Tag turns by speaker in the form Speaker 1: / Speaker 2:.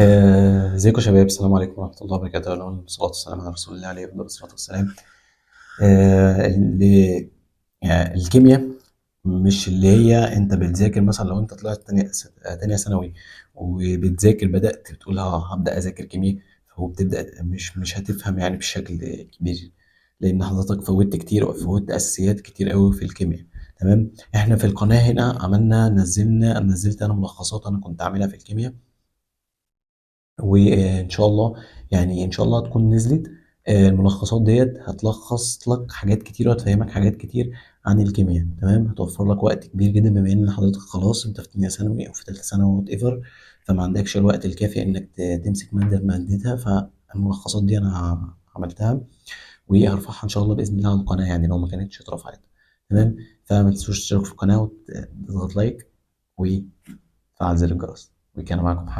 Speaker 1: ازيكم يا شباب، السلام عليكم ورحمة الله وبركاته. الأول والصلاة والسلام على رسول الله عليه أفضل الصلاة والسلام. الكيمياء مش اللي هي أنت بتذاكر، مثلا لو أنت طلعت تانية ثانوي وبتذاكر، بدأت بتقول هبدأ أذاكر كيمياء، وبتبدأ مش هتفهم يعني بشكل كبير، لأن حضرتك فوتت كتير أو فوتت أساسيات كتير أوي في الكيمياء. تمام. إحنا في القناة هنا نزلت أنا ملخصات أنا كنت عاملها في الكيمياء، وإن شاء الله يعني إن شاء الله هتكون نزلت. الملخصات ديت هتلخص لك حاجات كتير وهتفهمك حاجات كتير عن الكيمياء. تمام. هتوفر لك وقت كبير جدا، بما ان حضرتك خلاص انت في تانية ثانوي او في تالتة ثانوي وات ايفر، فما عندكش الوقت الكافي انك تمسك مادة بمادتها. فالملخصات دي انا عملتها وهرفعها ان شاء الله باذن الله على القناة، يعني لو ما كانتش اترفعت. تمام. فما تنسوش تشتركوا في القناة وتضغط لايك وتفعل زر الجرس. وكان معكم محمد.